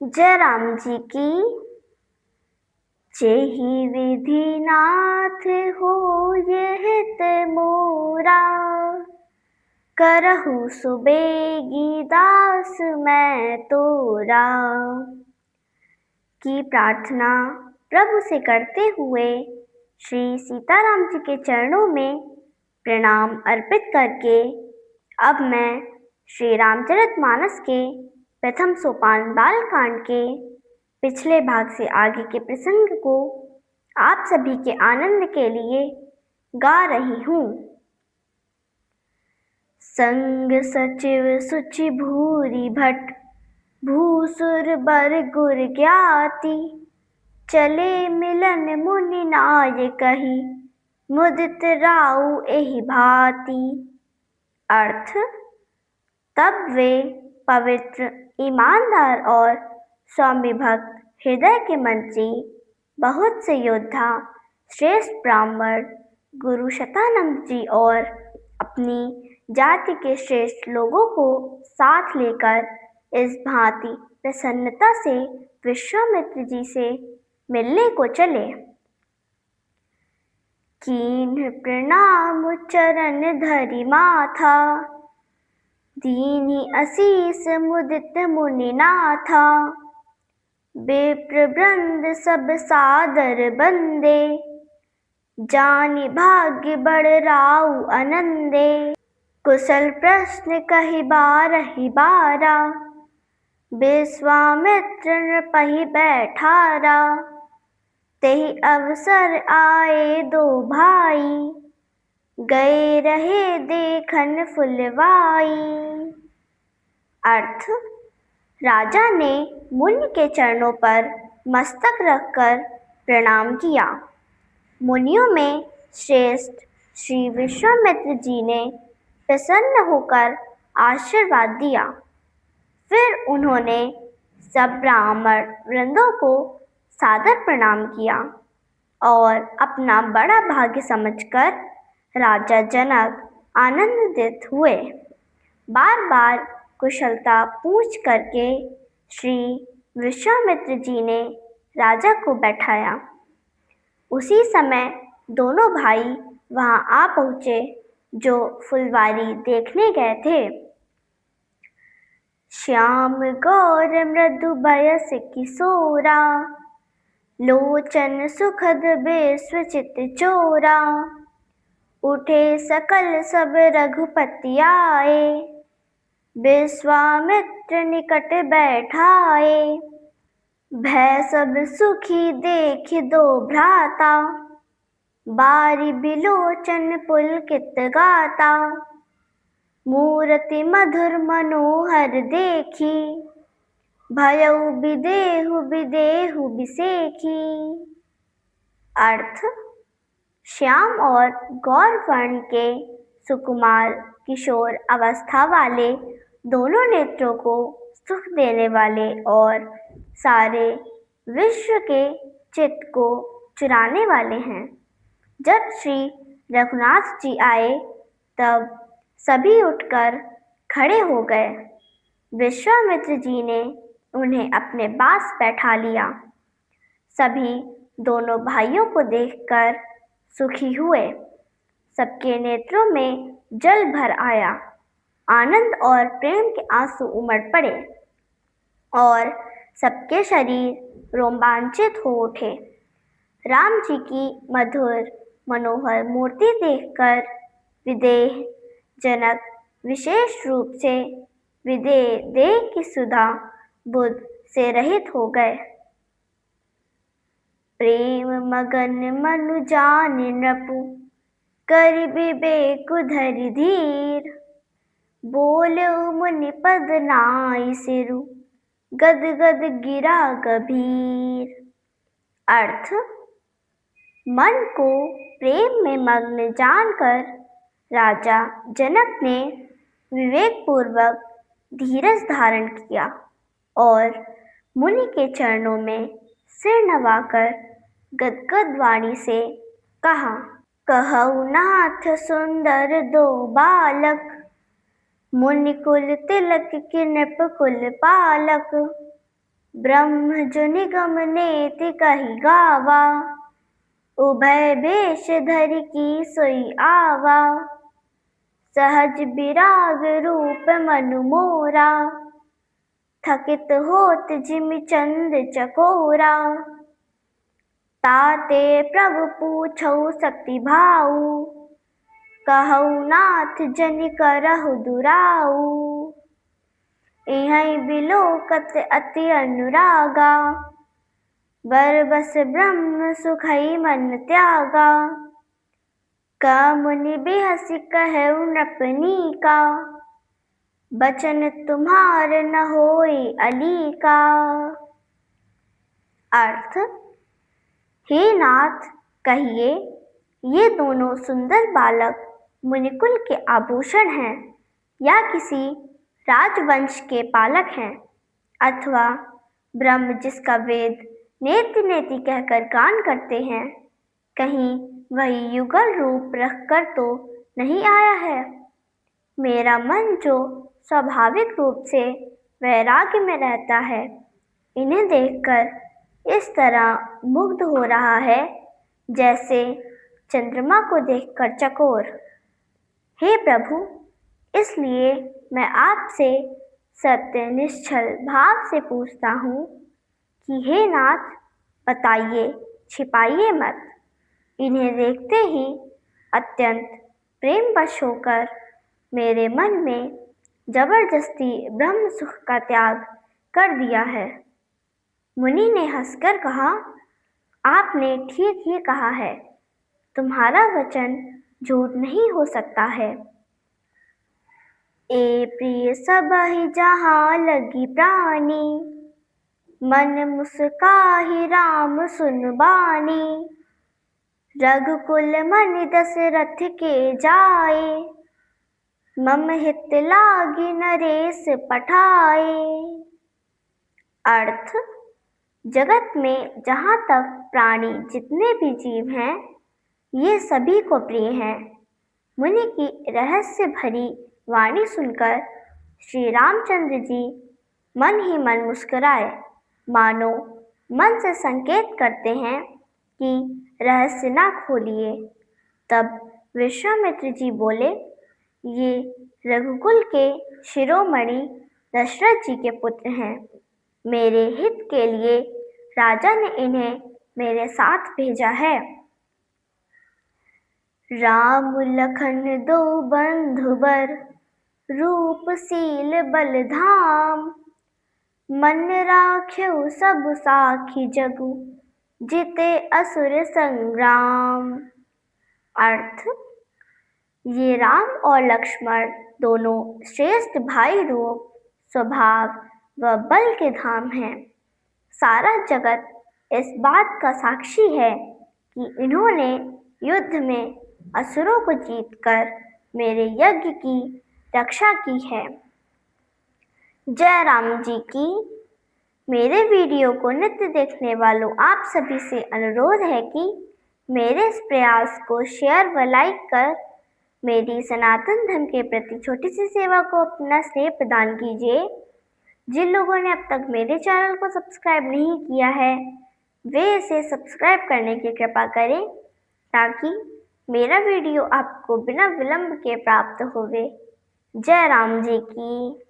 जय राम जी की। जेहि विधि नाथ हो हित मोरा, करहु सुबेगी दास मैं तोरा। की प्रार्थना प्रभु से करते हुए श्री सीताराम जी के चरणों में प्रणाम अर्पित करके अब मैं श्री रामचरितमानस के प्रथम सोपान बालकांड के पिछले भाग से आगे के प्रसंग को आप सभी के आनंद के लिए गा रही हूँ। संग सचिव सुचि भूरि भट, भूसुर बर गुर ज्ञाति। चले मिलन मुनि नाय कही, मुदित राउ एहि भांति। अर्थ, तब वे पवित्र, ईमानदार और स्वामी भक्त हृदय के मंत्री, बहुत से योद्धा, श्रेष्ठ ब्राह्मण गुरु शतानंद जी और अपनी जाति के श्रेष्ठ लोगों को साथ लेकर इस भांति प्रसन्नता से विश्वामित्र जी से मिलने को चले। कीन्ह प्रणाम चरण धरि माथा, दीन्हि असीस मुदित मुनिनाथा। विप्र वृंद सब सादर बंदे, जानि भाग्य बड़ राउ आनंदे। कुशल प्रश्न कहि बारहि बारा, विश्वामित्र नृपहि बैठारा। तेहि अवसर आए दो भाई, गए रहे देखन फुलवाई। अर्थ, राजा ने मुनि के चरणों पर मस्तक रखकर प्रणाम किया। मुनियों में श्रेष्ठ श्री विश्वामित्र जी ने प्रसन्न होकर आशीर्वाद दिया। फिर उन्होंने सब ब्राह्मण वृंदों को सादर प्रणाम किया और अपना बड़ा भाग्य समझकर राजा जनक आनंदित हुए। बार बार कुशलता पूछ करके श्री विश्वामित्र जी ने राजा को बैठाया। उसी समय दोनों भाई वहां आ पहुंचे जो फुलवारी देखने गए थे। श्याम गौर मृदु बयस किशोरा, लोचन सुखद विश्वचित चोरा। उठे सकल सब रघुपति आए, विश्वामित्र निकट बैठाए। भय सब सुखी देख दो भ्राता, बारी बिलोचन पुलकित गाता। मूरति मधुर मनोहर देखी, भयउ विदेहु विदेहु बिसेखी। अर्थ, श्याम और गौर वर्ण के सुकुमार किशोर अवस्था वाले दोनों नेत्रों को सुख देने वाले और सारे विश्व के चित्त को चुराने वाले हैं। जब श्री रघुनाथ जी आए तब सभी उठकर खड़े हो गए। विश्वामित्र जी ने उन्हें अपने पास बैठा लिया। सभी दोनों भाइयों को देखकर सुखी हुए। सबके नेत्रों में जल भर आया। आनंद और प्रेम के आंसू उमड़ पड़े और सबके शरीर रोमांचित हो उठे। राम जी की मधुर मनोहर मूर्ति देखकर विदेह जनक विशेष रूप से विदेह देह की सुधा बुद्ध से रहित हो गए। प्रेम मगन मनु जान नृपु, करि विवेक धरि धीर। बोलउ मुनि पद नाइ सिरु, गद गद गिरा गभीर। अर्थ, मन को प्रेम में मग्न जानकर राजा जनक ने विवेक पूर्वक धीरज धारण किया और मुनि के चरणों में सिर नवाकर गदगद वाणी से कहा। कहु नाथ सुंदर दो बालक, मुनि कुल तिलक की नृप कुल पालक। ब्रह्म जो निगम नेति कही गावा, उभय भेष धरि की सोई आवा। सहज विराग रूप मनु मोरा, थकित होत जिमि चंद चकोरा। ताते प्रभु पूछौ सती भाऊ, कहौ नाथ जनि करहु दुराऊ। इहै बिलोकत अति अनुरागा, बर बस ब्रह्म सुखै मन त्यागा। मुनि बिहसि कहौ नृपनीका, बचन तुम्हार न होई अलीका। अर्थ, हे नाथ, कहिए ये दोनों सुंदर बालक मुनिकुल के आभूषण हैं या किसी राजवंश के पालक हैं, अथवा ब्रह्म जिसका वेद नेति नेति कहकर गान करते हैं, कहीं वही युगल रूप रखकर तो नहीं आया है। मेरा मन जो स्वाभाविक रूप से वैराग्य में रहता है, इन्हें देखकर इस तरह मुग्ध हो रहा है जैसे चंद्रमा को देखकर चकोर। हे प्रभु, इसलिए मैं आपसे सत्य निश्चल भाव से पूछता हूँ कि हे नाथ, बताइए, छिपाइए मत। इन्हें देखते ही अत्यंत प्रेमवश होकर मेरे मन में जबरदस्ती ब्रह्म सुख का त्याग कर दिया है। मुनि ने हंसकर कहा, आपने ठीक ही कहा है, तुम्हारा वचन झूठ नहीं हो सकता है। ए प्रिय सबहि जहाँ लगी प्राणी, मन मुस्काहि राम सुन बानी। रघुकुल मनि दशरथ के जाए, मम हित लागी नरेश पठाए। अर्थ, जगत में जहाँ तक प्राणी जितने भी जीव हैं, ये सभी को प्रिय हैं। मुनि की रहस्य भरी वाणी सुनकर श्री रामचंद्र जी मन ही मन मुस्कुराए, मानो मन से संकेत करते हैं कि रहस्य ना खोलिए। तब विश्वामित्र जी बोले, ये रघुकुल के शिरोमणि दशरथ जी के पुत्र हैं। मेरे हित के लिए राजा ने इन्हें मेरे साथ भेजा है। राम लखन दो बंधु बर, रूपशील बल धाम। मन राख्यौ सब साखी जगु, जिते असुर संग्राम। अर्थ, ये राम और लक्ष्मण दोनों श्रेष्ठ भाई रूप, स्वभाव व बल के धाम हैं। सारा जगत इस बात का साक्षी है कि इन्होंने युद्ध में असुरों को जीतकर मेरे यज्ञ की रक्षा की है। जय राम जी की। मेरे वीडियो को नित्य देखने वालों आप सभी से अनुरोध है कि मेरे इस प्रयास को शेयर व लाइक कर मेरी सनातन धर्म के प्रति छोटी सी सेवा को अपना स्नेह प्रदान कीजिए। जिन लोगों ने अब तक मेरे चैनल को सब्सक्राइब नहीं किया है, वे इसे सब्सक्राइब करने की कृपा करें, ताकि मेरा वीडियो आपको बिना विलंब के प्राप्त होवे। जय राम जी की।